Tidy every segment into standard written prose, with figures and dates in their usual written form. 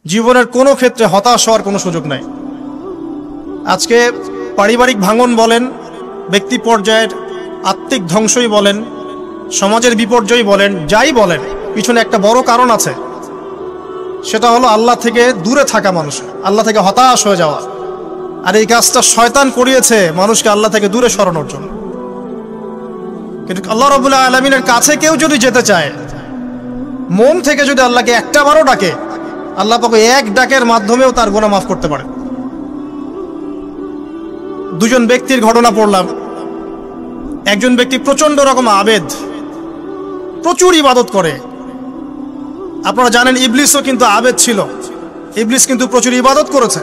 জীবনের কোনো ক্ষেত্রে হতাশ হওয়ার কোনো সুযোগ নাই। আজকে পারিবারিক ভাঙন বলেন, ব্যক্তি পর্যায়ের আত্মিক ধ্বংসই বলেন, সমাজের বিপর্যয় বলেন, যাই বলেন, পিছনে একটা বড় কারণ আছে। সেটা হলো আল্লাহ থেকে দূরে থাকা মানুষ, আল্লাহ থেকে হতাশ হয়ে যাওয়া। আর এই কাজটা শয়তান করিয়েছে মানুষকে আল্লাহ থেকে দূরে সরানোর জন্য। কিন্তু আল্লাহ রাব্বুল আলামিনের কাছে কেউ যদি যেতে চায়, মন থেকে যদি আল্লাহকে একটা বারও ডাকে, আল্লাহ পাক এক ডাকের মাধ্যমেও তার গুনাহ মাফ করতে পারে। দুজন ব্যক্তির ঘটনা পড়লাম। একজন ব্যক্তি প্রচন্ড রকম আবেদ, প্রচুর ইবাদত করে। আপনারা জানেন ইবলিসও কিন্তু আবেদ ছিল, ইবলিস কিন্তু প্রচুর ইবাদত করেছে।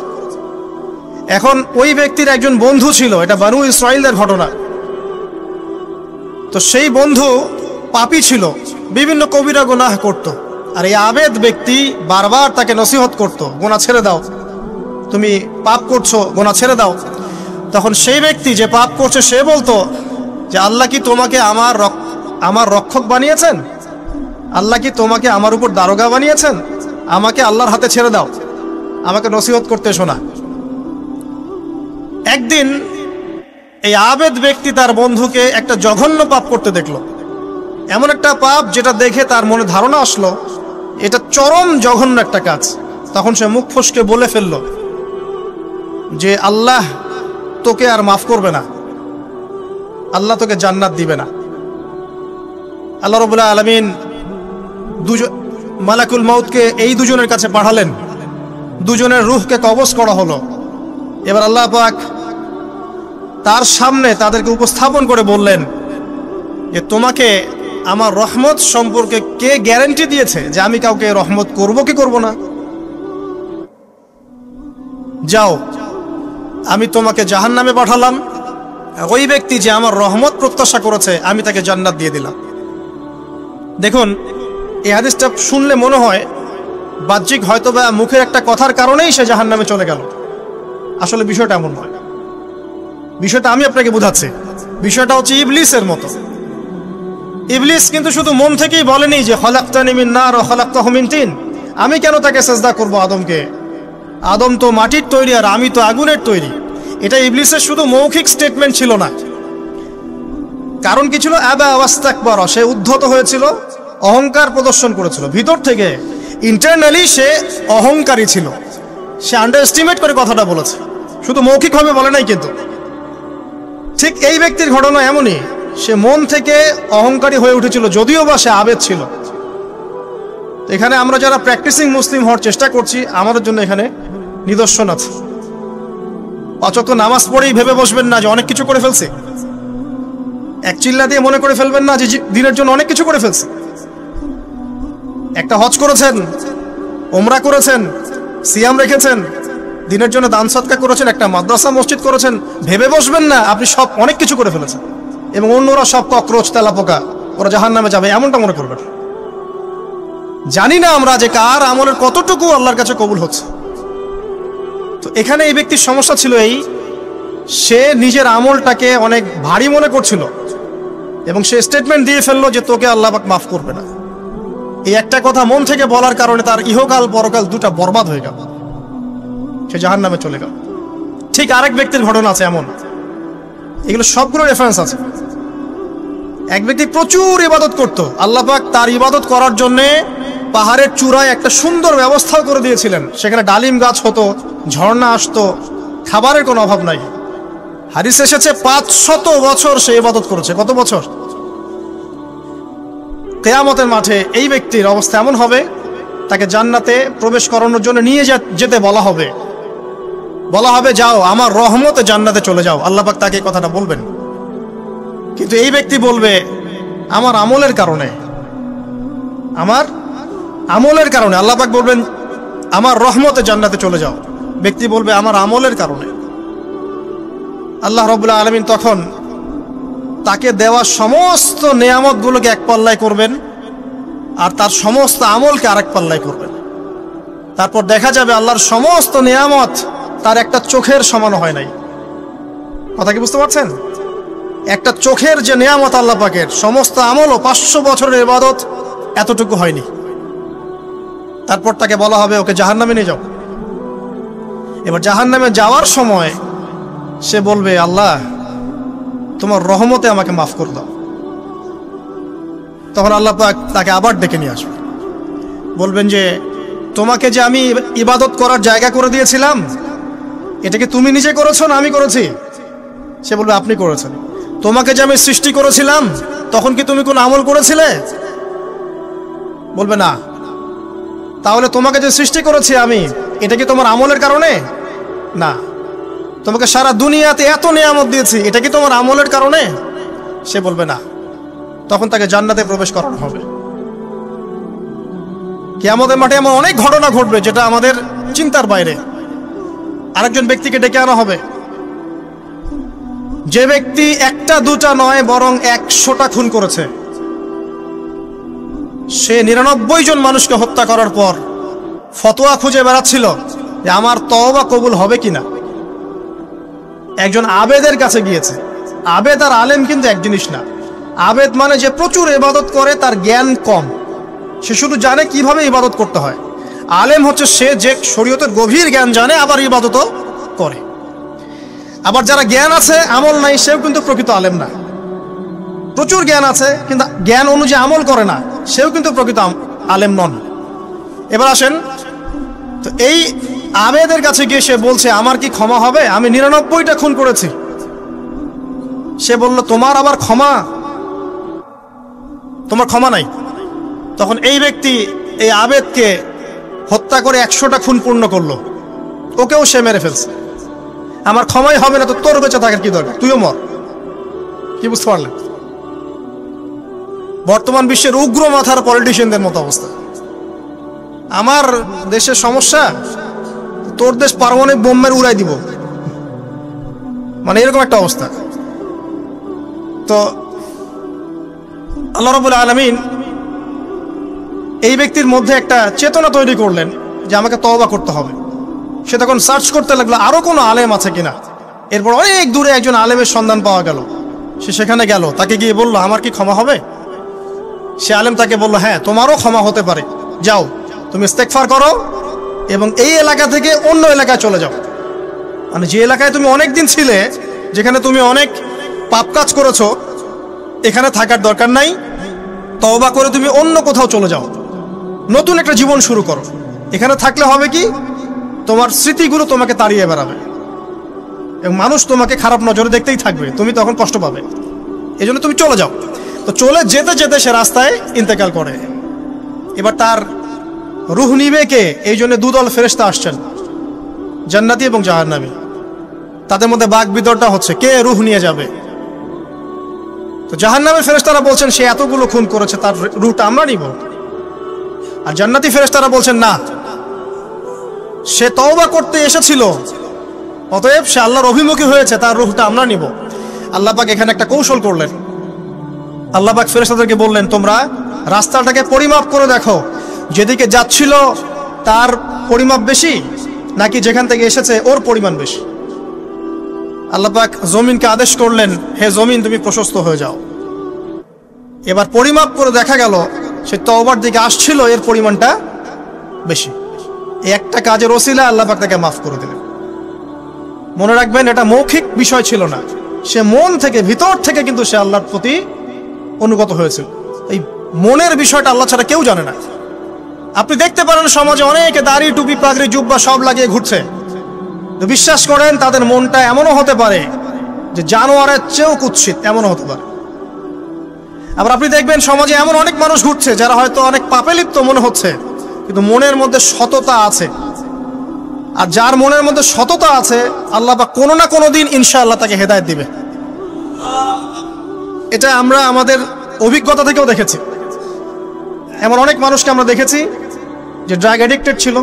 এখন ওই ব্যক্তির একজন বন্ধু ছিল, এটা বানু ইসরাইলদের ঘটনা। তো সেই বন্ধু পাপী ছিল, বিভিন্ন কবিরা গুনাহ করত। আর এই আবেদ ব্যক্তি বারবার তাকে নসিহত করত, গুনাহ ছেড়ে দাও, তুমি পাপ করছো, গুনাহ ছেড়ে দাও। তখন সেই ব্যক্তি যে পাপ করছে সে বলতো যে আল্লাহ কি তোমাকে আমার রক্ষক বানিয়েছেন? আল্লাহ কি তোমাকে আমার উপর দারোগা বানিয়েছেন? আমাকে আল্লাহর হাতে ছেড়ে দাও, আমাকে নসিহত করতে শোনা। একদিন এই আবেদ ব্যক্তি তার বন্ধুকে একটা জঘন্য পাপ করতে দেখলো, এমন একটা পাপ যেটা দেখে তার মনে ধারণা আসলো এটা চরম জঘন্য একটা কাজ। তখন সে মুখ ফসকে বলে ফেললো যে আল্লাহ তোকে আর মাফ করবে না, আল্লাহ তোকে জান্নাত দিবে না। আল্লাহ রাব্বুল আলামিন মালাকুল মউতকে এই দুজনের কাছে পাঠালেন, দুজনের রূহকে কবজ করা হলো। এবার আল্লাহ পাক তার সামনে তাদেরকে উপস্থাপন করে বললেন যে তোমাকে আমার রহমত সম্পর্কে কে গ্যারান্টি দিয়েছে যে আমি কাউকে রহমত করব কি করব না? যাও, আমি তোমাকে জাহান্নামে পাঠালাম, ওই ব্যক্তি যে আমার রহমত প্রত্যাশা করেছে আমি তাকে জান্নাত দিয়ে দিলাম। দেখুন, এই হাদিসটা শুনলে মনে হয় বাহ্যিক হয়তোবা মুখের একটা কথার কারণেই সে জাহান্নামে চলে গেল। আসলে বিষয়টা এমন নয়। বিষয়টা আমি আপনাকে বোঝাচ্ছি। বিষয়টা হচ্ছে ইবলিসের মতো। ইবলিস কিন্তু শুধু মন থেকেই বলেনি যে খলাকতানি মিন নার ওয়া খলাকতাহু মিন তিন, আমি কেন তাকে সিজদা করব আদমকে? আদম তো মাটির তৈরি আর আমি তো আগুনের তৈরি। এটা ইবলিসের শুধু মৌখিক স্টেটমেন্ট ছিল না, কারণ কি ছিল? আবা ওয়াস্তাকবার, সে উদ্ধত হয়েছিল, অহংকার প্রদর্শন করেছিল। ভিতর থেকে ইন্টারনালি সে অহংকারী ছিল, সে আন্ডারএস্টিমেট করে কথাটা বলেছে, শুধু মৌখিকভাবে বলে নাই। কিন্তু ঠিক এই ব্যক্তির ঘটনা এমনই, সে মন থেকে অহংকারী হয়ে উঠেছিল, যদিও বা সে আবেদ ছিল। এখানে আমরা যারা প্র্যাকটিসিং মুসলিম হওয়ার চেষ্টা করছি, আমাদের জন্য এখানে নিদর্শন আছে। অচক্ষ নামাজ পড়েই ভেবে বসবেন না যে অনেক কিছু করে ফেলছে, এক চিল্লা দিয়ে মনে করে ফেলবেন না যে দিনের জন্য অনেক কিছু করে ফেলছে। একটা হজ করেছেন, ওমরা করেছেন, সিয়াম রেখেছেন, দিনের জন্য দান সদকা করেছেন, একটা মাদ্রাসা মসজিদ করেছেন, ভেবে বসবেন না আপনি সব অনেক কিছু করে ফেলেছেন এবং অন্যরা সব ককরোচ তেলাপোকা, ওরা জাহান্নামে যাবে, এমনটা মনে করবেন। জানি না আমরা যে কার আমলের কতটুকু আল্লাহর কাছে কবুল হচ্ছে। তো এখানে এই ব্যক্তির সমস্যা ছিল এই, সে নিজের আমলটাকে অনেক ভারী মনে করছিল এবং সে স্টেটমেন্ট দিয়ে ফেললো যে তোকে আল্লাহ পাক মাফ করবে না। এই একটা কথা মন থেকে বলার কারণে তার ইহকাল পরকাল দুটা বরবাদ হয়ে গেল, সে জাহান্নামে চলে গেল। ঠিক আরেক ব্যক্তির ঘটনা আছে এমন, এগুলো সবগুলো রেফারেন্স আছে। এক ব্যক্তি প্রচুর ইবাদত করত, আল্লাহ পাক তার ইবাদত করার জন্যে পাহাড়ের চূড়ায় একটা সুন্দর ব্যবস্থাও করে দিয়েছিলেন। সেখানে ডালিম গাছ হতো, ঝর্ণা আসতো, খাবারের কোনো অভাব নাই। হাদিস এসেছে 500 বছর সে ইবাদত করেছে। কত বছর? কিয়ামতের মাঠে এই ব্যক্তির অবস্থা এমন হবে, তাকে জান্নাতে প্রবেশ করানোর জন্য নিয়ে যেতে বলা হবে যাও আমার রহমতে জান্নাতে চলে যাও। আল্লাহ পাক তাকে এই কথাটা বলবেন, কিন্তু এই ব্যক্তি বলবে আমার আমলের কারণে আল্লাহ পাক বলবেন আমার রহমতে জান্নাতে চলে যাও। ব্যক্তি বলবে আমার আমলের কারণে। আল্লাহ রাব্বুল আলামিন তখন তাকে দেওয়া সমস্ত নেয়ামতগুলোকে এক পাল্লায় করবেন আর তার সমস্ত আমলকে আরেক পাল্লায় করবেন। তারপর দেখা যাবে আল্লাহর সমস্ত নেয়ামত তার একটা চোখের সমান হয় নাই। কথা কি বুঝতে পারছেন? একটা চোখের যে নেয়ামত আল্লাহ পাকের, সমস্ত আমল ও 500 বছরের ইবাদত এতটুকু হয়নি। তারপর তাকে বলা হবে ওকে জাহান্নামে নিয়ে যাও। এবার জাহান্নামে যাওয়ার সময় সে বলবে, আল্লাহ তোমার রহমতে আমাকে মাফ করে দাও। তখন আল্লাহ পাক তাকে আবার ডেকে নিয়ে আসবে, বলবেন যে তোমাকে যে আমি ইবাদত করার জায়গা করে দিয়েছিলাম, এটা কি তুমি নিজে করেছো না আমি করেছি? সে বলবে আপনি করেছেন। তোমাকে যে আমি সৃষ্টি করেছিলাম, তখন কি তুমি কোনো আমল করেছিলে? বলবে না। তাহলে তোমাকে যে সৃষ্টি করেছি আমি, এটা কি তোমার আমলের কারণে? না। তোমাকে সারা দুনিয়াতে এত নিয়ামত দিয়েছি, এটা কি তোমার আমলের কারণে? সে বলবে না। তখন তাকে জান্নাতে প্রবেশ করানো হবে। কিয়ামতের মাঠে এমন অনেক ঘটনা ঘটবে যেটা আমাদের চিন্তার বাইরে। আরেকজন ব্যক্তিকে ডেকে আনা হবে, যে ব্যক্তি একটা দুটা নয় বরং 100টা খুন করেছে। সে 99 জন মানুষকে হত্যা করার পর ফতোয়া খুঁজে বেড়াচ্ছিল যে আমার তওবা কবুল হবে কিনা। একজন আবেদের কাছে গিয়েছে। আবেদ আর আলেম কিন্তু এক জিনিস না। আবেদ মানে যে প্রচুর ইবাদত করে, তার জ্ঞান কম, সে শুধু জানে কিভাবে ইবাদত করতে হয়। আলেম হচ্ছে সে যে শরীয়তের গভীর জ্ঞান জানে, আবার ইবাদতও করে। আবার যারা জ্ঞান আছে আমল নাই, সেও কিন্তু প্রকৃত আলেম না। প্রচুর জ্ঞান আছে কিন্তু জ্ঞান অনুযায়ী আমল করে না, সেও কিন্তু প্রকৃত আলেম নন। এবার আসেন তো, এই আবেদের কাছে গিয়ে সে বলছে আমার কি ক্ষমা হবে? আমি 99টা খুন করেছি। সে বলল তোমার আবার ক্ষমা? তোমার ক্ষমা নাই। তখন এই ব্যক্তি এই আবেদকে হত্যা করে 100টা খুন পূর্ণ করলো, ওকেও সে মেরে ফেলছে। আমার ক্ষমাই হবে না তো তোর বেঁচে থাকার কি দরকার, তুইও মর। কি বুঝতে পারলেন? বর্তমান বিশ্বের উগ্র মাথার পলিটিশিয়ানদের মতো অবস্থা। আমার দেশের সমস্যা, তোর দেশ পারমাণবিক বোমের উড়াই দিব, মানে এরকম একটা অবস্থা। তো আল্লাহ রাব্বুল আলামিন এই ব্যক্তির মধ্যে একটা চেতনা তৈরি করলেন যে আমাকে তওবা করতে হবে। সে তখন সার্চ করতে লাগলো আরো কোনো আলেম আছে কিনা। এরপর অনেক দূরে একজন আলেমের সন্ধান পাওয়া গেল। সে সেখানে গেল, তাকে গিয়ে বলল আমার কি ক্ষমা হবে? সে আলেম তাকে বলল হ্যাঁ, তোমারও ক্ষমা হতে পারে, যাও তুমি ইস্তেগফার করো এবং এই এলাকা থেকে অন্য এলাকায় চলে যাও। মানে যে এলাকায় তুমি অনেক দিন ছিলে, যেখানে তুমি অনেক পাপ কাজ করেছো, এখানে থাকার দরকার নাই। তওবা করে তুমি অন্য কোথাও চলে যাও, নতুন একটা জীবন শুরু করো। এখানে থাকলে হবে কি, তোমার স্মৃতিগুলো তোমাকে তাড়িয়ে বেড়াবে এবং মানুষ তোমাকে খারাপ নজরে দেখতেই থাকবে, তুমি তখন কষ্ট পাবে। এই জন্য তুমি চলে যাও। তো চলে যেতে যেতে সে রাস্তায় ইন্তেকাল করে। এবার তার রূহ নিবে কে? এই জন্য দুদল ফেরেশতা আসছেন, জান্নাতি এবং জাহান্নামী। তাদের মধ্যে বাক বিতরটা হচ্ছে কে রূহ নিয়ে যাবে। তো জাহান্নামের ফেরেশতারা বলছেন সে এতগুলো খুন করেছে, তার রূহটা আমরা নিব। আর জান্নাতি ফেরেশতারা বলছেন না, সে তওবা করতে এসেছিল, অতএব সে আল্লাহর অভিমুখী হয়েছে, তার রূহটা আমরা নিব। আল্লাহ পাক এখানে একটা কৌশল করলেন। আল্লাহ পাক ফেরেশতাদেরকে বললেন তোমরা রাস্তাটাকে পরিমাপ করে দেখো, যেদিকে যাচ্ছিল তার পরিমাপ বেশি নাকি যেখান থেকে এসেছে ওর পরিমাণ বেশি। আল্লাহ পাক জমিনকে আদেশ করলেন হে জমিন তুমি প্রশস্ত হয়ে যাও। এবার পরিমাপ করে দেখা গেল সে তওবার দিকে আসছিল, এর পরিমাণটা বেশি। এই একটা কাজের ওসিলা আল্লাহ পাক তাকে মাফ করে দিলেন। মনে রাখবেন এটা মৌখিক বিষয় ছিল না, সে মন থেকে ভিতর থেকে কিন্তু সে আল্লাহর প্রতি অনুগত হয়েছিল। এই মনের বিষয়টা আল্লাহ ছাড়া কেউ জানে না। আপনি দেখতে পারেন সমাজে অনেকে দাড়ি টুপি পাগড়ি জুব্বা সব লাগিয়ে ঘুরছে, তো বিশ্বাস করেন তাদের মনটা এমনও হতে পারে যে জানোয়ারের চেয়েও কুৎসিত, এমনও হতে পারে। আবার আপনি দেখবেন সমাজে এমন অনেক মানুষ ঘুরছে যারা হয়তো অনেক পাপে লিপ্ত মনে হচ্ছে, কিন্তু মনের মধ্যে সততা আছে। আর যার মনের মধ্যে সততা আছে আল্লাহ পাক কোনো না কোনো দিন ইনশাআল্লাহ তাকে হেদায়েত দিবে। এটা আমরা আমাদের অভিজ্ঞতা থেকেও দেখেছি। এমন অনেক মানুষকে আমরা দেখেছি যে ড্রাগ অ্যাডিক্টেড ছিল,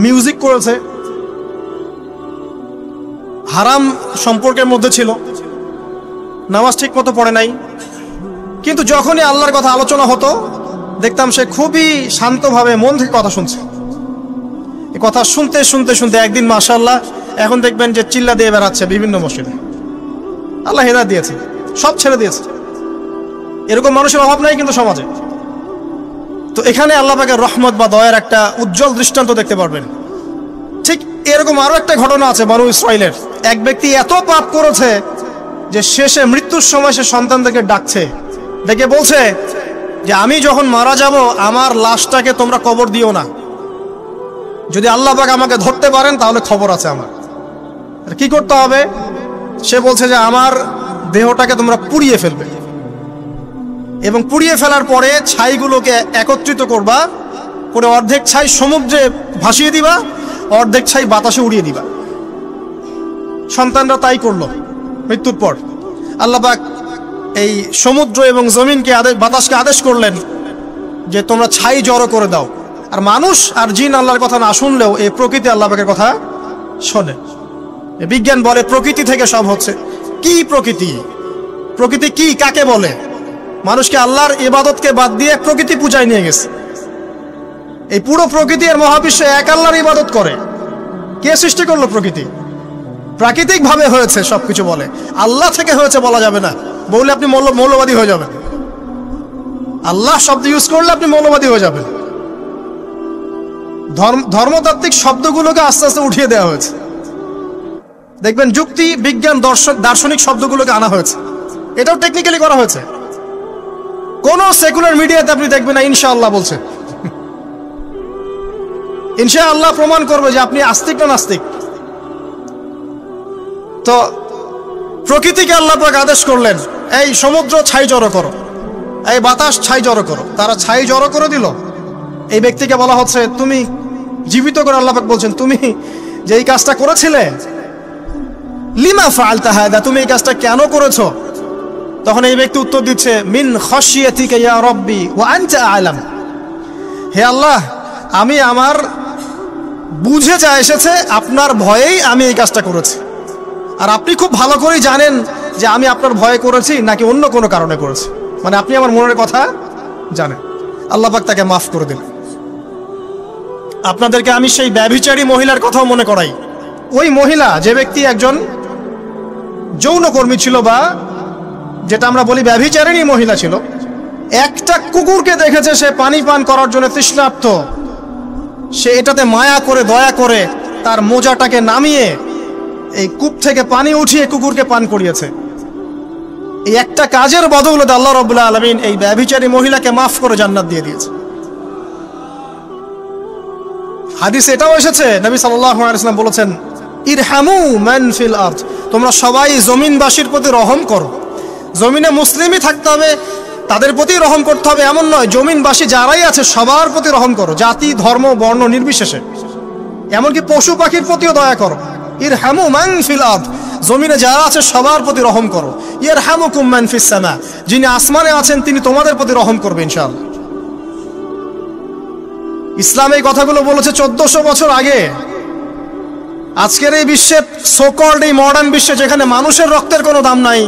মিউজিক করেছে, হারাম সম্পর্কের মধ্যে ছিল, নামাজ ঠিক মতো পড়ে নাই, কিন্তু যখনই আল্লাহর কথা আলোচনা হতো দেখতাম সে খুবই শান্তভাবে মন থেকে কথা শুনছে। এই কথা শুনতে শুনতে শুনতে একদিন মাশাআল্লাহ এখন দেখবেন যে চিল্লা দিয়ে বেড়াচ্ছে বিভিন্ন মসজিদে। আল্লাহ হেদায়েত দিয়েছে, সব ছেড়ে দিয়েছে। এরকম মানুষের অভাব নাই কিন্তু সমাজে। তো এখানে আল্লাহ পাকের রহমত বা দয়ার একটা উজ্জ্বল দৃষ্টান্ত দেখতে পারবেন। ঠিক এরকম আরো একটা ঘটনা আছে বনু ইসরাইলের। এক ব্যক্তি এত পাপ করেছে যে শেষে মৃত্যুর সময় সে সন্তানদেরকে ডাকছে, ডেকে বলছে যে আমি যখন মারা যাব আমার লাশটাকে তোমরা কবর দিও না, যদি আল্লাহ পাক আমাকে ধরতে পারেন তাহলে খবর আছে আমার। কি করতে হবে? সে বলছে যে আমার দেহটাকে তোমরা পুড়িয়ে ফেলবে এবং পুড়িয়ে ফেলার পরে ছাইগুলোকে একত্রিত করবা, করে অর্ধেক ছাই সমুদ্রে ভাসিয়ে দিবা, অর্ধেক ছাই বাতাসে উড়িয়ে দিবা। সন্তানরা তাই করলো। মৃত্যুর পর আল্লাহ পাক এই সমুদ্র এবং জমিনকে বাতাসকে আদেশ করলেন যে তোমরা ছাই জড়ো করে দাও। আর মানুষ আর জিন আল্লাহর কথা না শুনলেও এই প্রকৃতি আল্লাহ পাকের কথা শোনে। বিজ্ঞান বলে প্রকৃতি থেকে সব হচ্ছে। কি প্রকৃতি? প্রকৃতি কি, কাকে বলে? মানুষকে আল্লাহর ইবাদতকে বাদ দিয়ে প্রকৃতি পূজায় নিয়ে গেছে। এই পুরো প্রকৃতি আর মহাবিশ্বে এক আল্লাহর ইবাদত করে। কে সৃষ্টি করলো প্রকৃতি? প্রাকৃতিক ভাবে হয়েছে সবকিছু বলে, আল্লাহ থেকে হয়েছে বলা যাবে না। বললে আপনি মৌলবাদী হয়ে যাবেন। আল্লাহ শব্দ ইউজ করলে আপনি মৌলবাদী হয়ে যাবেন। ধর্মতাত্ত্বিক শব্দগুলোকে আস্তে আস্তে উঠিয়ে দেওয়া হয়েছে। দেখবেন যুক্তি, বিজ্ঞান, দার্শনিক শব্দগুলোকে আনা হয়েছে। এটাও টেকনিক্যালি করা হয়েছে। কোন সেকুলার মিডিয়াতে আপনি দেখবেন না ইনশাআল্লাহ বলছে। ইনশাআল্লাহ প্রমাণ করবে যে আপনি আস্তিক না নাস্তিক। তো প্রকৃতিকে আল্লাহ পাক আদেশ করলেন এই সমুদ্র ছাই জড়ো করো, এই বাতাস ছাই জড়ো করো। তারা ছাই জড়ো করে দিল। এই ব্যক্তিকে বলা হচ্ছে তুমি জীবিত করে আল্লাহ পাক বলছেন তুমি যে এই কাজটা করেছিলে, লিমা ফাআলতা হাদা, তুমি এই কাজটা কেন করেছো? তখন এই ব্যক্তি উত্তর দিচ্ছে মিন খাশিয়াতিকা ইয়া রাব্বি ওয়া আনতা আ'লাম। হে আল্লাহ, আমি আমার বুঝে যা এসেছে আপনার ভয়েই আমি এই কাজটা করেছি, আর আপনি খুব ভালো করেই জানেন যে আমি আপনার ভয়ে করেছি নাকি অন্য কোনো কারণে করেছি। মানে আপনি আমার মনের কথা জানেন। আল্লাহ পাক তাকে মাফ করে দিলেন। আপনাদেরকে আমি সেই ব্যভিচারী মহিলার কথাও মনে করাই। ওই মহিলা, যে ব্যক্তি একজন যৌনকর্মী ছিল বা যেটা আমরা বলি ব্যভিচারিণী মহিলা ছিল, একটা কুকুরকে দেখেছে সে পানি পান করার জন্য তৃষ্ণার্ত, সে এটাতে মায়া করে দয়া করে তার মোজাটাকে নামিয়ে এই কূপ থেকে পানি উঠিয়ে কুকুরকে পান করিয়েছে। এই একটা কাজের বদৌলতে আল্লাহ রাব্বুল আলামিন এই ব্যভিচারী মহিলাকে মাফ করে জান্নাত দিয়ে দিয়েছে। হাদিসে এটাও এসেছে, নবী সাল্লাল্লাহু আলাইহি ওয়াসাল্লাম বলেছেন ইরহামু মান ফিল আরদ, তোমরা সবাই জমিনবাসীর প্রতি রহম করো। জমিনে মুসলিমই থাকতে হবে, তাদের প্রতি রহম করতে হবে এমন নয়, জমিনবাসী যারাই আছে সবার প্রতি রহম করো, জাতি ধর্ম বর্ণ নির্বিশেষে। এমনকি পশু পাখির প্রতিও দয়া করো। ইরহামু মান ফিল আরদ, জমিনে যারা আছে সবার প্রতি রহম করো। ইয়ারহামুকুম মান ফিস সামা, যিনি আসমানে আছেন তিনি তোমাদের প্রতি রহম করবে ইনশাআল্লাহ। ইসলাম এই কথাগুলো বলেছে 1400 বছর আগে। আজকের এই বিশ্বে, সোকল্ড এই মডার্ন বিশ্বে যেখানে মানুষের রক্তের কোনো দাম নাই,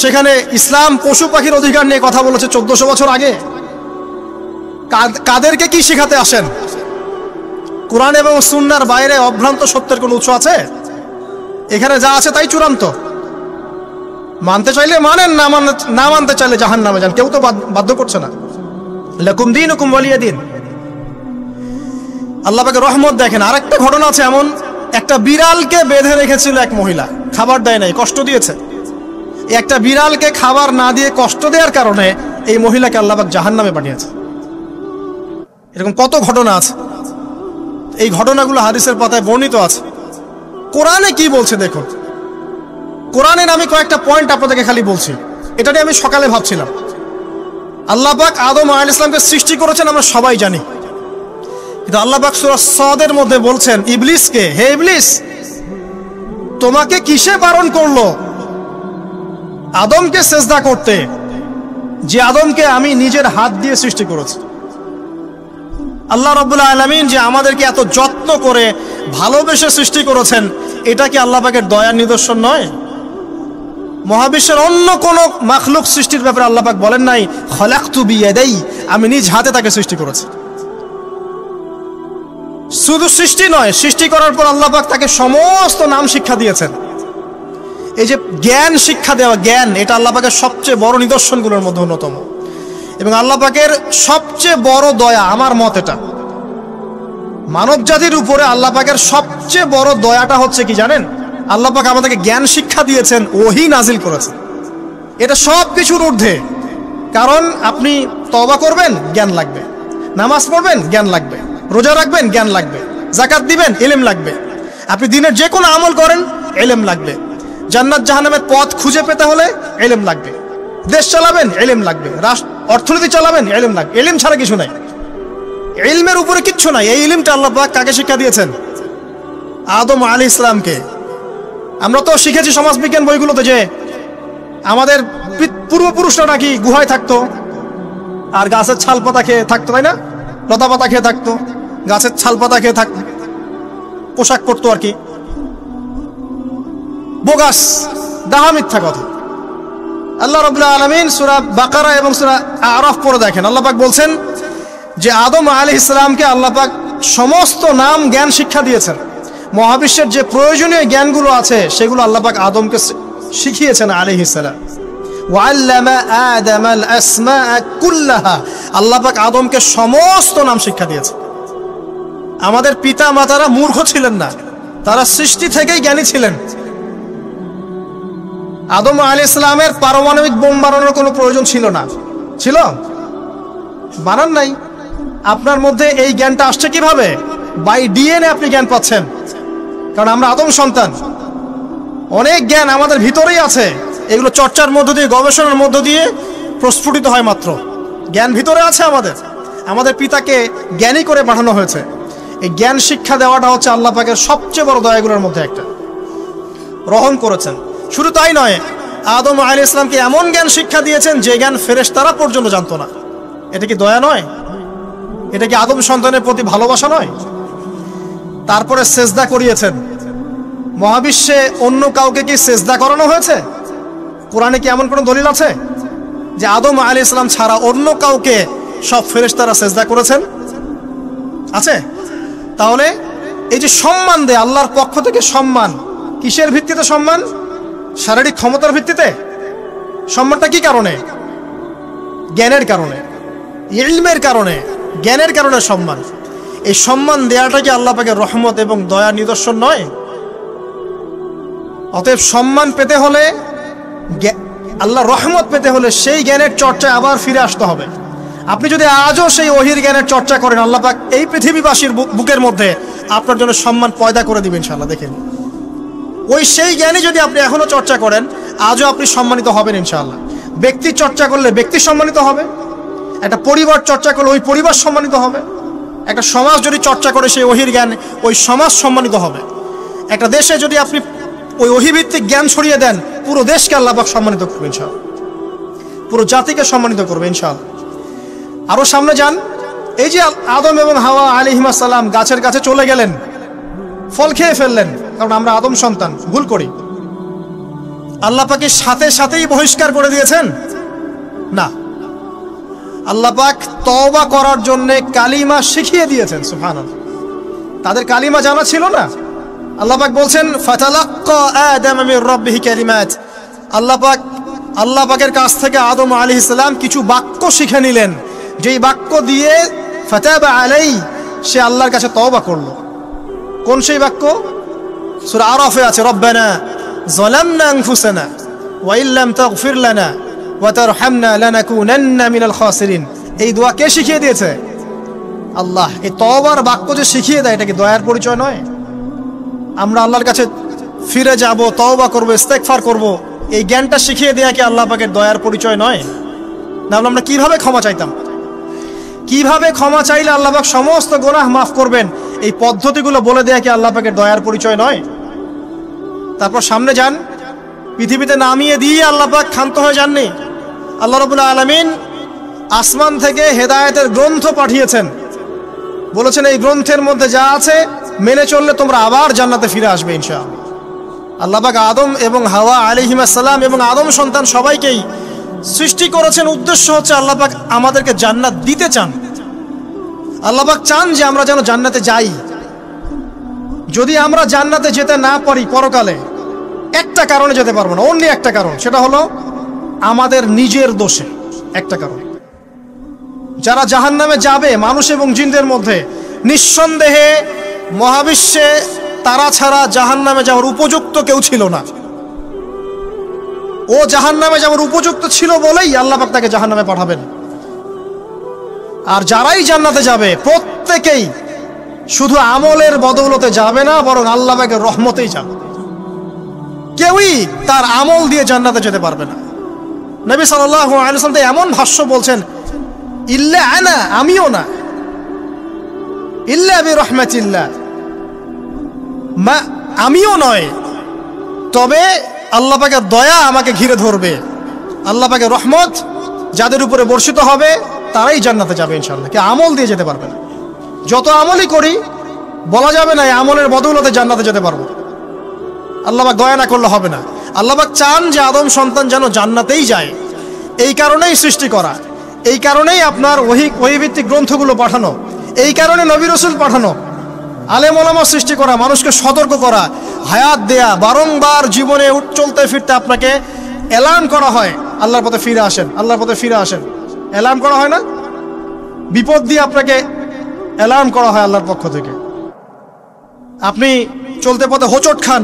সেখানে ইসলাম পশু পাখির অধিকার নিয়ে কথা বলেছে 1400 বছর আগে। কাদেরকে কি শেখাতে আসেন? কোরআন এবং সুন্নাহর বাইরে অভ্রান্ত সত্যের কোনো উৎস আছে? এখানে যা আছে তাই চূড়ান্ত। মানতে চাইলে মানেন, না মানতে চাইলে জাহান্নামে যান, কেউ তো বাধ্য করছে না। লাকুম দীনুকুম ওয়ালিয়া দিন। আল্লাহ পাকের রহমত দেখেন। আরেকটা ঘটনা আছে এমন, একটা বিড়ালকে বেঁধে রেখেছিল এক মহিলা, খাবার দেয় নাই, কষ্ট দিয়েছে। একটা বিড়ালকে খাবার না দিয়ে কষ্ট দেওয়ার কারণে এই মহিলাকে আল্লাহ পাক জাহান্নামে পাঠিয়েছে। এরকম কত ঘটনা আছে। এই ঘটনাগুলো হাদিসের পাতায় বর্ণিত আছে। কোরআনে কি বলছে দেখুন। কোরআনের আমি কয়েকটা পয়েন্ট আপনাদেরকে খালি বলছি, এটা নিয়ে আমি সকালে ভাবছিলাম। আল্লাহ পাক আদম আলাইহিস সালামকে সৃষ্টি করেছেন আমরা সবাই জানি, কিন্তু আল্লাহ পাক সূরা সাদের মধ্যে বলছেন ইবলিসকে, হে ইবলিস, তোমাকে কিসে বারণ করলো আদমকে সেজদা করতে, যে আদমকে আমি নিজের হাত দিয়ে সৃষ্টি করেছি। আল্লাহ রাব্বুল আলামিন যে আমাদেরকে এত যত্ন করে ভালোবেসে সৃষ্টি করেছেন, এটা কি আল্লাহ পাকের দয়ার নিদর্শন নয়? মহাবিশ্বের অন্য কোন মাখলুক সৃষ্টির ব্যাপারে আল্লাহ পাক বলেন নাই খলাকতু বিয়াদাই, আমি নিজ হাতে তাকে সৃষ্টি করেছি। শুধু সৃষ্টি নয়, সৃষ্টি করার পর আল্লাহ পাক তাকে সমস্ত নাম শিক্ষা দিয়েছেন। এই যে জ্ঞান শিক্ষা দেওয়া, জ্ঞান, এটা আল্লাহ পাকের সবচেয়ে বড় নিদর্শনগুলোর মধ্যে অন্যতম। এবং আল্লাহ পাকের সবচেয়ে বড় দয়া, আমার মত এটা, মানব জাতির উপরে আল্লাহ পাকের সবচেয়ে বড় দয়াটা হচ্ছে কি জানেন? আল্লাহ পাক আমাদেরকে জ্ঞান শিক্ষা দিয়েছেন, ওহী নাজিল করেছেন। এটা সব কিছুর ঊর্ধ্বে। কারণ আপনি তওবা করবেন, জ্ঞান লাগবে। নামাজ পড়বেন, জ্ঞান লাগবে। রোজা রাখবেন, জ্ঞান লাগবে। যাকাত দিবেন, ইলম লাগবে। আপনি দিনের যে কোনো আমল করেন, ইলম লাগবে। জান্নাত জাহান্নামের পথ খুঁজে পেতে হলে ইলম লাগবে। দেশ চালাবেন, ইলম লাগবে। অর্থনীতি চালাবেন, ইলম লাগবে। ইলম ছাড়া কিছু নাই, ইলমের উপরে কিচ্ছু নাই। এই ইলমটা আল্লাহ পাক কাকে শিক্ষা দিয়েছেন? আদম আলাইহিস সালামকে। আমরা তো শিখেছি সমাজবিজ্ঞান বইগুলোতে যে আমাদের পূর্বপুরুষরা নাকি গুহায় থাকতো আর গাছের ছাল পাতা খেয়ে থাকতো, তাই না? লতা পাতা খেয়ে থাকতো, গাছের ছাল পাতা খেয়ে থাকতো, পোশাক পরতো আর কি। বোগাস, ডাহা, মিথ্যা কথা। আল্লাহ রাব্বুল আলামিন সূরা বাকারা এবং সূরা আরাফ পড়ে দেখেন, আল্লাহ পাক বলছেন যে আদম আলাইহিস সালামকে আল্লাহ পাক সমস্ত নাম জ্ঞান শিক্ষা দিয়েছেন। মহাবিশ্বের যে প্রয়োজনীয় জ্ঞানগুলো আছে সেগুলো আল্লাহ পাক আদমকে শিখিয়েছেন আলাইহিস সালাম। ওয়াল্লামা আদামাল আসমাআ কুল্লাহা, আল্লাহ পাক আদমকে সমস্ত নাম শিক্ষা দিয়েছেন। আমাদের পিতা মাতারা মূর্খ ছিলেন না, তারা সৃষ্টি থেকেই জ্ঞানী ছিলেন। আদম আলাইহিস সালামের পারমাণবিক বোম বানানোর কোনো প্রয়োজন ছিল না। ছিল? বানান নাই। আপনার মধ্যে এই জ্ঞানটা আসছে কিভাবে? বাই ডিএনএ আপনি জ্ঞান পাচ্ছেন, কারণ আমরা আদম সন্তান। অনেক জ্ঞান আমাদের ভিতরেই আছে, এগুলো চর্চার মধ্য দিয়ে, গবেষণার মধ্য দিয়ে প্রস্ফুটিত হয় মাত্র। জ্ঞান ভিতরে আছে আমাদের। আমাদের পিতাকে জ্ঞানী করে পাঠানো হয়েছে। এই জ্ঞান শিক্ষা দেওয়াটা হচ্ছে আল্লাহ পাকের সবচেয়ে বড় দয়াগুলোর মধ্যে একটা। রহম করেছেন। শুধু তাই নয়, আদম আলাইহিস সালামকে এমন জ্ঞান শিক্ষা দিয়েছেন যে জ্ঞান ফেরেশতারা পর্যন্ত জানতো না। এটা কি দয়া নয়? এটা কি আদম সন্তানের প্রতি ভালোবাসা নয়? তারপরে সেজদা করিয়েছেন। মহাবিশ্বে অন্য কাউকে কি সেজদা করানো হয়েছে? কোরআনে কি এমন কোনো দলিল আছে যে আদম আলাইহিস সালাম ছাড়া অন্য কাউকে সব ফেরেশতারা সেজদা করেছেন? আছে? তাহলে এই যে সম্মান দেয় আল্লাহর পক্ষ থেকে, সম্মান কিসের ভিত্তিতে? সম্মান শারীরিক ক্ষমতার ভিত্তিতে? সম্মানটা কি কারণে? জ্ঞানের কারণে, ইলমের কারণে, জ্ঞানের কারণে সম্মান। এই সম্মান দেওয়াটা কি আল্লাহ পাকের রহমত এবং দয়ার নিদর্শন নয়? অতএব সম্মান পেতে হলে, আল্লাহর রহমত পেতে হলে সেই জ্ঞানের চর্চায় আবার ফিরে আসতে হবে। আপনি যদি আজও সেই ওহীর জ্ঞানের চর্চা করেন, আল্লাহ পাক এই পৃথিবীবাসীর বুকের মধ্যে আপনার জন্য সম্মান পয়দা করে দিবেন ইনশাআল্লাহ। দেখেন, ওই সেই জ্ঞানী যদি আপনি এখনো চর্চা করেন, আজও আপনি সম্মানিত হবেন ইনশাআল্লাহ। ব্যক্তি চর্চা করলে ব্যক্তি সম্মানিত হবে, একটা পরিবার চর্চা করলে ওই পরিবার সম্মানিত হবে, একটা সমাজ যদি চর্চা করে সেই ওহীর জ্ঞান, ওই সমাজ সম্মানিত হবে। একটা দেশে যদি আপনি ওই ওহীভিত্তিক জ্ঞান ছড়িয়ে দেন, পুরো দেশকে আল্লাহ পাক সম্মানিত করবে ইনশাআল্লাহ, পুরো জাতিকে সম্মানিত করবে ইনশাআল্লাহ। আরো সামনে যান। এই যে আদম এবং হাওয়া আলাইহিস সালাম গাছের কাছে চলে গেলেন, ফল খেয়ে ফেললেন, কারণ আমরা আদম সন্তান, ভুল করি। আল্লাহ পাকের সাথে সাথেই বহিষ্কার করে দিয়েছেন? না, আল্লাহ পাক তওবা করার জন্য কালিমা শিখিয়ে দিয়েছেন। সুবহানাল্লাহ। তাদের কালিমা জানা ছিল না। আল্লাহ পাক বলছেন ফাতালাক্কা আদাম মির রাব্বিহি কালিমাত। আল্লাহ পাকের কাছ থেকে আদম আলাইহিস সালাম কিছু বাক্য শিখে নিলেন, যেই বাক্য দিয়ে ফাতাবা আলাই, সে আল্লাহর কাছে তওবা করলো। কোন সেই বাক্য? সূরা আরাফে আছে, রব্বানা যালামনা আনফুসানা ওয়া ইল্লাম তাগফির লানা ওয়া তারহামনা লানাকুনান্না মিনাল খাসিরিন। এই দোয়া কে শিখিয়ে দিয়েছে? আল্লাহ। এই তওবার বাক্য যে শিখিয়ে দেয়, এটা কি দয়ার পরিচয় নয়? আমরা আল্লাহর কাছে ফিরে যাব, তওবা করব, ইস্তেগফার করব, এই জ্ঞানটা শিখিয়ে দেয়া কি আল্লাহ পাকের দয়ার পরিচয় নয়? তাহলে আমরা কিভাবে ক্ষমা চাইতাম? কিভাবে ক্ষমা চাইলে আল্লাহ পাক সমস্ত গুনাহ মাফ করবেন, এই পদ্ধতিগুলো বলে দেয়া কি আল্লাহ পাকের দয়ার পরিচয় নয়? তারপর সামনে যান। পৃথিবীতে নামিয়ে দিয়ে আল্লাহ পাক ক্ষান্ত হয়ে যাননি। আল্লাহ রাব্বুল আলামিন আসমান থেকে হেদায়েতের গ্রন্থ পাঠিয়েছেন, বলেছেন এই গ্রন্থের মধ্যে যা আছে মেনে চললে তোমরা আবার জান্নাতে ফিরে আসবে ইনশাআল্লাহ। আল্লাহ পাক আদম এবং হাওয়া আলাইহিস সালাম এবং আদম সন্তান সবাইকেই সৃষ্টি করেছেন। উদ্দেশ্য হচ্ছে আল্লাহ পাক আমাদেরকে জান্নাত দিতে চান। আল্লাহ পাক চান যে আমরা যেন জান্নাতে যাই। যদি আমরা জান্নাতে যেতে না পারি পরকালে, একটা কারণে যেতে পারবো না, অনলি একটা কারণ, সেটা হলো আমাদের নিজের দোষে। একটা কারণ, যারা জাহান্নামে যাবে মানুষ এবং জিনদের মধ্যে, নিঃসন্দেহে মহাবিশ্বে তারা ছাড়া জাহান্নামে যাওয়ার উপযুক্ত কেউ ছিল না। ও জাহান্নামে যাওয়ার উপযুক্ত ছিল বলেই আল্লাহ পাক তাকে জাহান্নামে পাঠাবেন। আর যারাই জান্নাতে যাবে প্রত্যেকেই শুধু আমলের বদৌলতে যাবে না, বরং আল্লাহ পাকের রহমতেই যাবে। কেউই তার আমল দিয়ে জান্নাতে যেতে পারবে না। নবী সাল্লাল্লাহু আলাইহি ওয়াসাল্লাম এমন ভাষ্য বলছেন, ইল্লা আনা, আমিও না, ইল্লা বিরহমাতিল্লাহ, আমিও নয়, তবে আল্লাহ পাকের দয়া আমাকে ঘিরে ধরবে, আল্লাহ পাকের রহমত যাদের উপরে বর্ষিত হবে তারাই জান্নাতে যাবে ইনশাআল্লাহ। কে আমল দিয়ে যেতে পারবে না। যত আমলই করি বলা যাবে না এই আমলের বদৌলতে জান্নাতে যেতে পারবো। আল্লাহ পাক দয়া না করলে হবে না। আল্লাহ পাক চান যে আদম সন্তান যেন জান্নাতেই যায়। এই কারণেই সৃষ্টি করা, এই কারণেই আপনার ওহীভিত্তিক গ্রন্থগুলো পাঠানো, এই কারণে নবী রাসূল পাঠানো, আলেম ওলামা সৃষ্টি করা, মানুষকে সতর্ক করা, হায়াত দেয়া, বারংবার জীবনে চলতে ফিরতে আপনাকে অ্যালার্ম করা হয়, আল্লাহর পথে ফিরে আসেন, আল্লাহর পথে ফিরে আসেন। অ্যালার্ম করা হয় না? বিপদ দিয়ে আপনাকে অ্যালার্ম করা হয় আল্লাহর পক্ষ থেকে। আপনি চলতে পথে হোঁচট খান,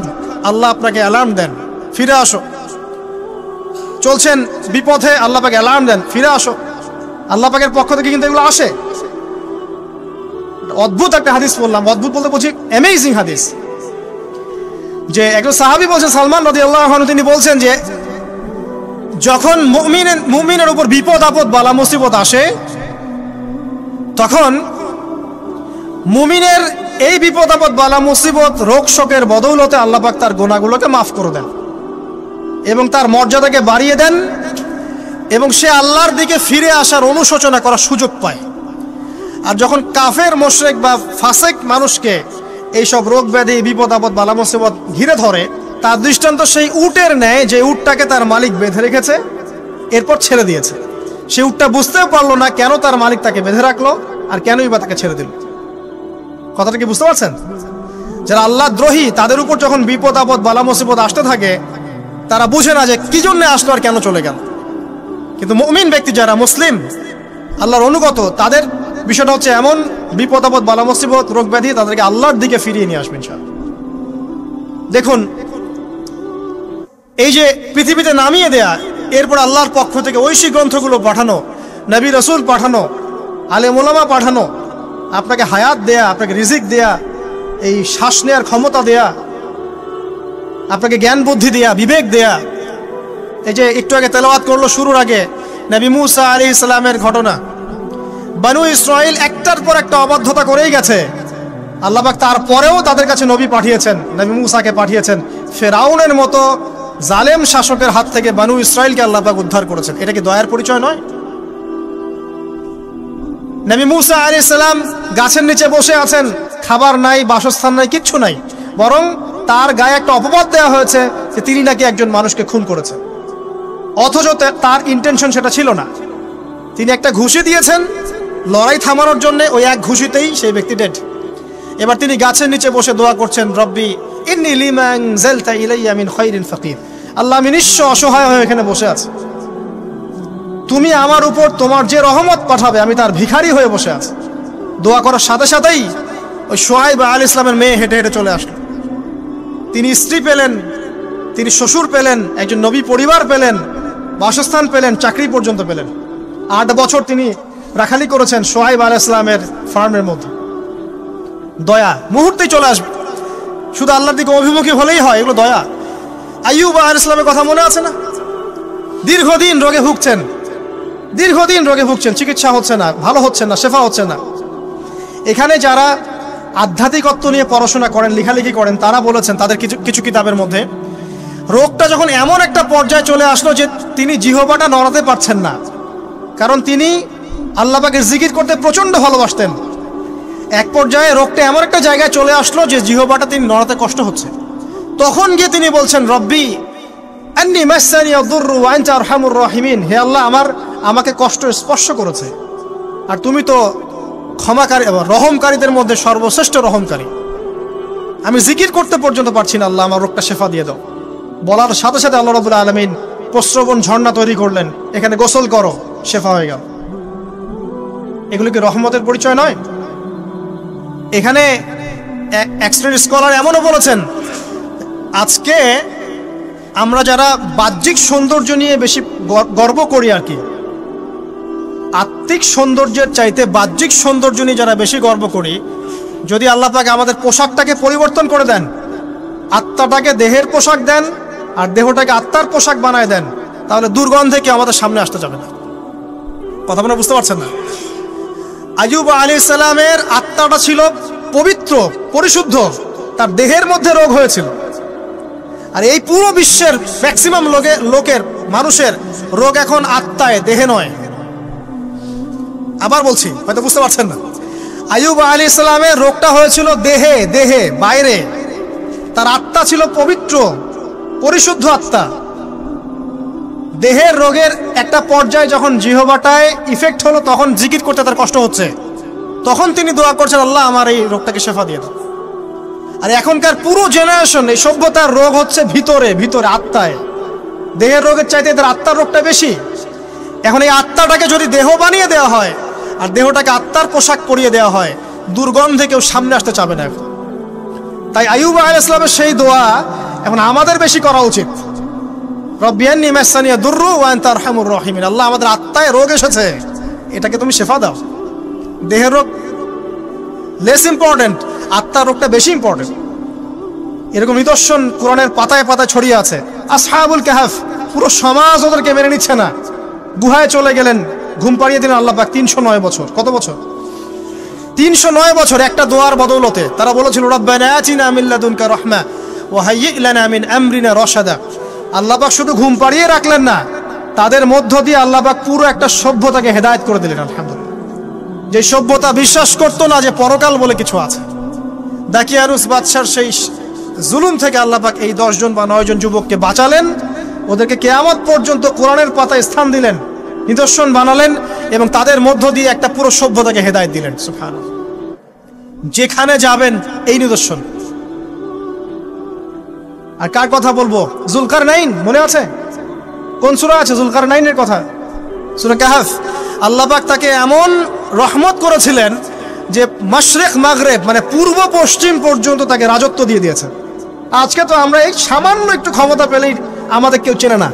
আল্লাহ আপনাকে অ্যালার্ম দেন, ফিরে আসো। চলছেন বিপথে, আল্লাহ পাক অ্যালার্ম দেন, ফিরে আসো। আল্লাহ পাকের পক্ষ থেকে কিন্তু এগুলো আসে। অদ্ভুত একটা হাদিস বললাম, অদ্ভুত বলতে বলছি অ্যামেজিং হাদিস, যে একজন সাহাবী বলছেন, সালমান রাদিয়াল্লাহু আনহু, তিনি বলছেন যে যখন মুমিনের উপর বিপদ আপদ বালা মুসিবত আসে, তখন মুমিনের এই বিপদ আপদ বালা মুসিবত রোগ শোকের বদৌলতে আল্লাহ পাক তার গুনাহগুলোকে মাফ করে দেন এবং তার মর্যাদাকে বাড়িয়ে দেন, এবং সে আল্লাহর দিকে ফিরে আসার অনুশোচনা করার সুযোগ পায়। আর যখন কাফের মুশরিক বা ফাসিক মানুষকে এইসব রোগ ব্যাধি বিপদ আপদ বালা মুসিবত ঘিরে ধরে, তার দৃষ্টান্ত সেই উটের ন্যায় যে উটটাকে তার মালিক বেঁধে রেখেছে, এরপর ছেড়ে দিয়েছে। সে উটটা বুঝতেও পারলো না কেন তার মালিক তাকে বেঁধে রাখলো আর কেনই বা তাকে ছেড়ে দিল। কথাটা কি বুঝতে পারছেন? যারা আল্লাহ দ্রোহী, তাদের উপর যখন বিপদ আপদ বালা মুসিবত আসতে থাকে, তারা বুঝে না যে কি জন্য আসলো আর কেন চলে গেল। কিন্তু মুমিন ব্যক্তি যারা মুসলিম, আল্লাহর অনুগত, তাদের বিষয়টা হচ্ছে এমন বিপদ আপদ বালা মুসিবত রোগ ব্যাধি তাদেরকে আল্লাহর দিকে ফিরিয়ে নিয়ে আসবেন ইনশাআল্লাহ। দেখুন, এই যে পৃথিবীতে নামিয়ে দেয়া, এরপর আল্লাহর পক্ষ থেকে ঐশী গ্রন্থগুলো পাঠানো, নবী রাসূল পাঠানো, আলেম ওলামা পাঠানো, আপনাকে হায়াত দেয়া, আপনাকে রিজিক দেয়া, এই শ্বাস নেওয়ার ক্ষমতা দেয়া, আপনাকে জ্ঞান বুদ্ধি দেয়া, বিবেক দেয়া। এই যে একটু আগে তেলাওয়াত করলো শুরুর আগে নবী মুসা আলাইহিস সালামের ঘটনা, বনু ইসরাইল একটার পর একটা অবাধ্যতা করেই গেছে, আল্লাহ পাক তারপরেও তাদের কাছে নবী পাঠিয়েছেন, নবী মুসাকে পাঠিয়েছেন। ফেরাউনের মতো জালেম শাসকের হাত থেকে বনু ইসরাইলকে আল্লাহ পাক উদ্ধার করেছেন। এটা কি দয়ার পরিচয় নয়? নবী মুসা আলাইহিস সালাম গাছের নিচে বসে আছেন, খাবার নাই, বাসস্থান নাই, কিচ্ছু নাই, বরং তার গায়ে একটা অপবাদ দেওয়া হয়েছে যে তিনি নাকি একজন মানুষকে খুন করেছেন, অথচ তার ইন্টেনশন সেটা ছিল না। তিনি একটা ঘুষি দিয়েছেন লড়াই থামানোর জন্য, ওই এক ঘুষিতেই সেই ব্যক্তি ডেড। এবার তিনি গাছের নিচে বসে দোয়া করছেন, রব্বি ইন্নী লিমা আনজালতা ইলাইয়া মিন খায়রিন ফাকির, আল্লাহ আমি নিঃস্ব অসহায় হয়ে এখানে বসে আছি, তুমি আমার উপর তোমার যে রহমত পাঠাবে আমি তার ভিখারি হয়ে বসে আছি। দোয়া করার সাথে সাথেই ওই শুআয়ব আলাইহিস সালামের মেয়ে হেঁটে হেঁটে চলে আসলো। তিনি স্ত্রী পেলেন, তিনি শ্বশুর পেলেন, একজন নবী পরিবার পেলেন, বাসস্থান পেলেন, চাকরি পর্যন্ত পেলেন। 8 বছর তিনি রাখালি করেছেন শুআয়ব আলাইহিস সালামের ফার্মের মধ্যে। দয়া মুহূর্তেই চলে আসবে, শুধু আল্লাহর দিকে অভিমুখী হলেই হয়, এগুলো দয়া। আইয়ুব আলাইহিস সালামের কথা মনে আছে না? দীর্ঘদিন রোগে ভুগছেন, দীর্ঘদিন রোগে ভুগছেন, চিকিৎসা হচ্ছে না, ভালো হচ্ছে না, শেফা হচ্ছে না। এখানে যারা আধ্যাত্মিকত্ব নিয়ে পড়াশোনা করেন, লেখালেখি করেন, তারা বলেছেন তাদের কিছু কিতাবের মধ্যে, রোগটা যখন এমন একটা পর্যায়ে চলে আসলো যে তিনি জিহ্বাটা নড়াতে পারছেন না, কারণ তিনি আল্লাহ পাকের জিকির করতে প্রচণ্ড ভালোবাসতেন। এক পর্যায়ে রোগটা এমন একটা জায়গায় চলে আসলো যে জিহ্বাটা তিনি নড়াতে কষ্ট হচ্ছে। তখন গিয়ে তিনি বলছেন, রব্বি আন্নী মাসসানি আদ-দুররু ওয়া আনতা আরহামুর রাহিমিন, হে আল্লাহ আমাকে কষ্ট স্পর্শ করেছে, আর তুমি তো ক্ষমাকারী এবং রহমকারীদের মধ্যে সর্বশ্রেষ্ঠ রহমকারী। আমি জিকির করতে পর্যন্ত পারছি না, আল্লাহ আমার রোগটা শেফা দিয়ে দাও। বলার সাথে সাথে আল্লাহ রাব্বুল আলামিন প্রস্রবণ ঝর্ণা তৈরি করলেন, এখানে গোসল করো, শেফা হয়ে গেল। এগুলো কি রহমতের পরিচয় নয়? এখানে এক শ্রেণীর স্কলার এমনও বলেছেন, আজকে আমরা যারা বাহ্যিক সৌন্দর্য নিয়ে বেশি গর্ব করি আর কি, আত্মিক সৌন্দর্যের চাইতে বাহ্যিক সৌন্দর্য নিয়ে যারা বেশি গর্ব করি, যদি আল্লাহ পাক আমাদের পোশাকটাকে পরিবর্তন করে দেন, আত্মাটাকে দেহের পোশাক দেন আর দেহটাকে আত্মার পোশাক বানায় দেন, তাহলে দুর্গন্ধে কেউ আমাদের সামনে আসতে যাবে না। কথা মনে বুঝতে পারছেন না? আইয়ুব আলাইহিস সালামের আত্মাটা ছিল পবিত্র, পরিশুদ্ধ, তার দেহের মধ্যে রোগ হয়েছিল। আর এই পুরো বিশ্বের ম্যাক্সিমাম লোকের মানুষের রোগ এখন আত্মায়, দেহে নয়। আবার বলছি, হয়তো বুঝতে পারছেন না। আইয়ুব আলাইহিস সালামের রোগটা হয়েছিল দেহে, বাইরে। তার আত্মা ছিল পবিত্র, পরিশুদ্ধ আত্মা। দেহের রোগের একটা পর্যায়ে যখন জিহ্বাটায় ইফেক্ট হলো, তখন জিকির করতে তার কষ্ট হচ্ছে, তখন তিনি দোয়া করছেন, আল্লাহ আমার এই রোগটাকে শেফা দিয়ে দাও। আর এখনকার পুরো জেনারেশন, এই সভ্যতার রোগ হচ্ছে ভিতরে, আত্মায়। দেহের রোগের চাইতে এদের আত্মার রোগটা বেশি। এখন এই আত্মাটাকে যদি দেহ বানিয়ে দেওয়া হয় আর দেহটাকে আত্মার পোশাক পরিয়ে দেওয়া হয়, দুর্গন্ধে কেউ সামনে আসতে চাবে না। তাই আইয়ুব আলাইহিস সালামের সেই দোয়া এখন আমাদের বেশি করা উচিত। রব্বি আন্নী মাসানিয়া দুররু ওয়া আনতা আরহামুর রাহিমিন। আল্লাহ, আমাদের আত্মায় রোগ এসেছে, এটাকে তুমি শেফা দাও। দেহের রোগ লেস ইম্পর্টেন্ট, আত্মার রোগটা বেশি ইম্পর্টেন্ট। এরকম নিদর্শন কোরআনের পাতায় পাতায় ছড়িয়ে আছে। আসহাবুল কাহফ, পুরো সমাজ ওদেরকে মেনে নিচ্ছে না, গুহায় চলে গেলেন, ঘুম পাড়িয়ে দিলেন আল্লাহ পাক। 309 বছর, কত বছর? 309 বছর একটা দোয়ার বদৌলতে। তারা বলেছিল, রব্বানা আতিনা মিন লাদুনকা রাহমা ওয়া হাইয়্যি লানা মিন আমরিনা রাশাদা। আল্লাহ পাক শুধু ঘুম পাড়িয়ে রাখলেন না, তাদের মধ্য দিয়ে আল্লাহ পাক পুরো একটা সভ্যতাকে হেদায়েত করে দিলেন। আলহামদুলিল্লাহ। যে সভ্যতা বিশ্বাস করতো না যে পরকাল বলে কিছু আছে, দাকিয়ানুস বাদশার সেই জুলুম থেকে আল্লাহ পাক এই 10 জন বা 9 জন যুবককে বাঁচালেন, ওদেরকে কিয়ামত পর্যন্ত কোরআনের পাতায় স্থান দিলেন, নিদর্শন বানালেন, এবং তাদের মধ্য দিয়ে একটা পুরো সভ্যতাকে হেদায়েত দিলেন। সুবহানাল্লাহ। যেখানে যাবেন এই নিদর্শন। আর কার কথা বলবো? যুলকারনাইন, মনে আছে? কোন সূরা আছে যুলকারনাইনের কথা? সূরা কাহফ। আল্লাহ পাক তাকে এমন রহমত করেছিলেন যে মাশরিক মাগরিব, মানে পূর্ব পশ্চিম পর্যন্ত তাকে রাজত্ব দিয়ে দিয়েছে। আজকে তো আমরা এই সামান্য একটু ক্ষমতা পেলেই আমাদের কেউ চেনে না,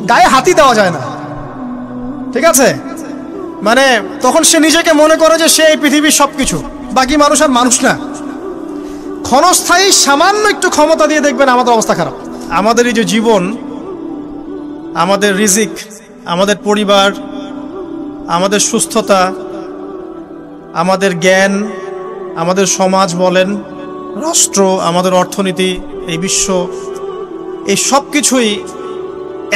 গায়ে হাতি দেওয়া যায় না, ঠিক আছে? মানে তখন সে নিজেকে মনে করে যে সে এই পৃথিবীর সবকিছু, বাকি মানুষ আর মানুষ না। ক্ষণস্থায়ী সামান্য একটু ক্ষমতা দিয়ে দেখবেন আমাদের অবস্থা খারাপ। আমাদের এই যে জীবন, আমাদের রিজিক, আমাদের পরিবার, আমাদের সুস্থতা, আমাদের জ্ঞান, আমাদের সমাজ বলেন, রাষ্ট্র, আমাদের অর্থনীতি, এই বিশ্ব, এই সব কিছুই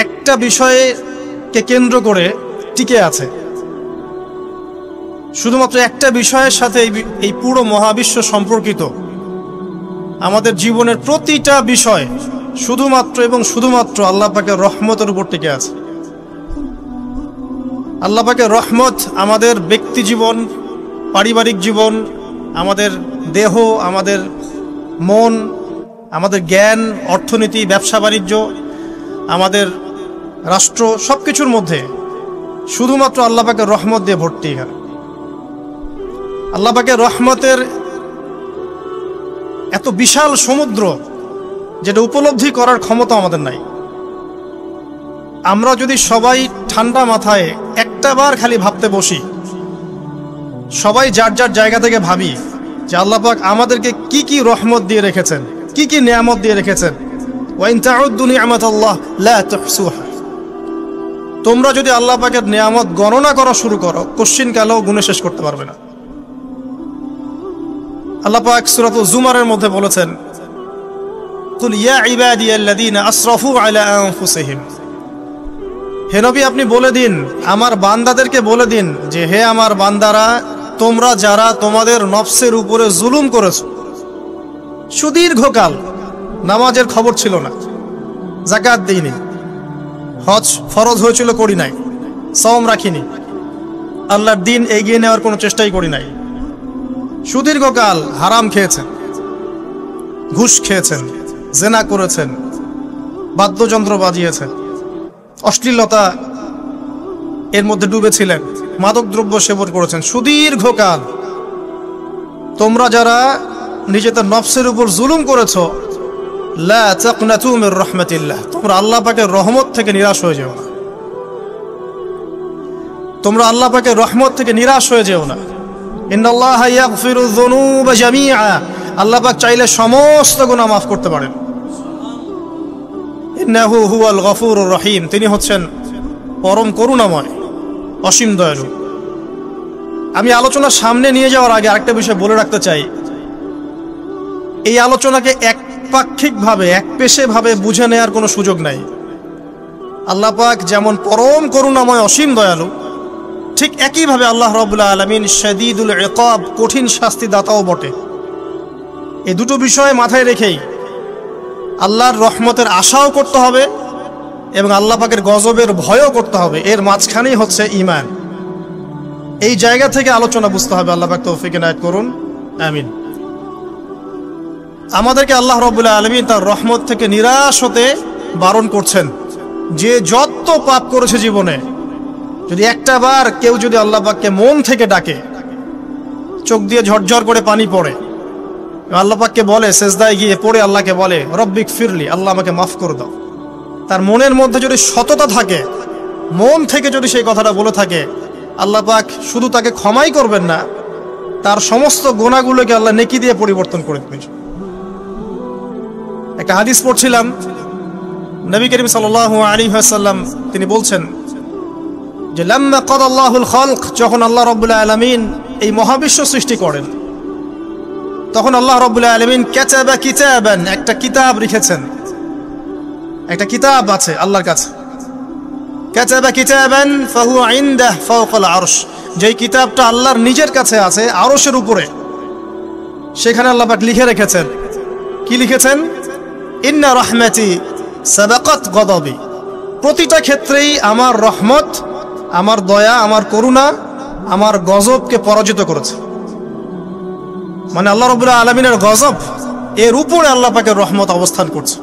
একটা বিষয়কে কেন্দ্র করে টিকে আছে। শুধুমাত্র একটা বিষয়ের সাথে এই পুরো মহাবিশ্ব সম্পর্কিত। আমাদের জীবনের প্রতিটা বিষয় শুধুমাত্র এবং শুধুমাত্র আল্লাহ পাকের রহমতের উপর টিকে আছে। আল্লাহ পাকের রহমত আমাদের ব্যক্তি জীবন, পারিবারিক জীবন, আমাদের দেহ, আমাদের মন, আমাদের জ্ঞান, অর্থনীতি, ব্যবসা বাণিজ্য, আমাদের রাষ্ট্র, সব কিছুর মধ্যে শুধুমাত্র আল্লাহ পাকের রহমত দিয়ে ভর্তি। এখানে আল্লাহ পাকের রহমতের এত বিশাল সমুদ্র, যেটা উপলব্ধি করার ক্ষমতা আমাদের নাই। আমরা যদি সবাই ঠান্ডা মাথায় একটা বার খালি ভাবতে বসি, সবাই যার যার জায়গা থেকে ভাবি যে আল্লাহ পাক আমাদেরকে কি কি রহমত দিয়ে রেখেছেন, কি কি নিয়ামত দিয়ে রেখেছেন। ওয়া ইন তাউদ্দু নি'মাতাল্লাহ লা তুহসুহা। তোমরা যদি আল্লাহ পাকের নিয়ামত গণনা করা শুরু করো, কোশ্চিনকালেও গুণে শেষ করতে পারবে না। আল্লাহ পাক সূরাতুল জুমারের মধ্যে বলেছেন, কুল ইয়া ইবাদিয়াল্লাযীনা আসরাফু আলা আনফুসিহিম। হে নবী, আপনি বলে দিন, আমার বান্দাদেরকে বলে দিন যে হে আমার বান্দারা, তোমরা যারা তোমাদের নফসের উপরে জুলুম করেছো, সুদীর্ঘকাল নামাজের খবর ছিল না, যাকাত দিইনি, হজ ফরজ হয়েছিল করি নাই, সওম রাখিনি, আল্লাহর দিন এগিয়ে নেওয়ার কোনো চেষ্টাই করি নাই, সুদীর্ঘকাল হারাম খেয়েছেন, ঘুষ খেয়েছেন, জেনা করেছেন, বাদ্যযন্ত্র বাজিয়েছেন, অশ্লীলতা এর মধ্যে ডুবেছিলেন, মাদকদ্রব্য সেবন করেছেন সুদীর্ঘকাল। তোমরা যারা নিজেদের নফসের উপর জুলুম করেছো, লা তাকনাতু মির রাহমাতিল্লাহ, তোমরা আল্লাহ পাকের রহমত থেকে নিরাশ হয়ে যেও না। তোমরা আল্লাহ পাকের রহমত থেকে নিরাশ হয়ে যেও না। ইন্নাল্লাহা ইয়াগফিরুয যুনুবা জামিআ, আল্লাহ পাক চাইলে সমস্ত গুনাহ মাফ করতে পারেন। ইন্নাহু হুয়াল গফুরুর রহিম, তিনি হচ্ছেন পরম করুণাময়, অসীম দয়ালু। আমি আলোচনা সামনে নিয়ে যাওয়ার আগে আরেকটা বিষয় বলে রাখতে চাই। এই আলোচনাকে একপাক্ষিকভাবে একপেশেভাবে বুঝে নেওয়ার কোনো সুযোগ নাই। আল্লাহ পাক যেমন পরম করুণাময়, অসীম দয়ালু, ঠিক একইভাবে আল্লাহ রাব্বুল আলামিন শাদীদুল ইকাব, কঠিন শাস্তি দাতাও বটে। এই দুটো বিষয় মাথায় রেখেই আল্লাহর রহমতের আশাও করতে হবে এবং আল্লাহ পাকের গজবের ভয়ও করতে হবে। এর মাঝখানেই হচ্ছে ঈমান। এই জায়গা থেকে আলোচনা বুঝতে হবে। আল্লাহ পাক তৌফিক এনায়েত করুন, আমিন। আমাদেরকে আল্লাহ রাব্বুল আলামিন তার রহমত থেকে নিরাশ হতে বারণ করছেন। যে যত পাপ করেছে জীবনে, যদি একটা বার কেউ যদি আল্লাহ পাককে মন থেকে ডাকে, চোখ দিয়ে ঝরঝর করে পানি পড়ে, আল্লাহ পাককে বলে, সেজদায় গিয়ে পড়ে আল্লাহকে বলে রব্বিক ফিরলি, আল্লাহ আমাকে মাফ করে দাও, তার মনের মধ্যে যদি সততা থাকে, মন থেকে যদি সেই কথাটা বলে থাকে, আল্লাহ পাক শুধু তাকে ক্ষমাই করবেন না, তার সমস্ত গুনাহগুলোকে আল্লাহ নেকি দিয়ে পরিবর্তন করে দেবেন। একটা হাদিস পড়ছিলাম, নবী করিম সাল্লাল্লাহু আলাইহি ওয়াসাল্লাম তিনি বলছেন যে লাম্মা কাদাল্লাহুল খালক, যখন আল্লাহ রাব্বুল আলামিন এই মহাবিশ্ব সৃষ্টি করেন, তখন আল্লাহ রাব্বুল আলামিন কাতাবা কিতাবান, একটা কিতাব লিখেছেন। একটা কিতাব আছে আল্লাহর কাছে, কাতাবা কিতাবান ফাহুয়া ইনদাহ ফাওকাল আরশ, যেই কিতাবটা আল্লাহর নিজের কাছে আছে আরশের উপরে। সেখানে আল্লাহ পাক লিখে রেখেছেন, কি লিখেছেন? ইন্না রাহমাতি সাবাকাত গদাবি, প্রতিটা ক্ষেত্রেই আমার রহমত, আমার দয়া, আমার করুণা আমার গজবকে পরাজিত করেছে। মানে আল্লাহ রাব্বুল আলামিনের গজব, এর উপরে আল্লাহ পাকের রহমত অবস্থান করছে।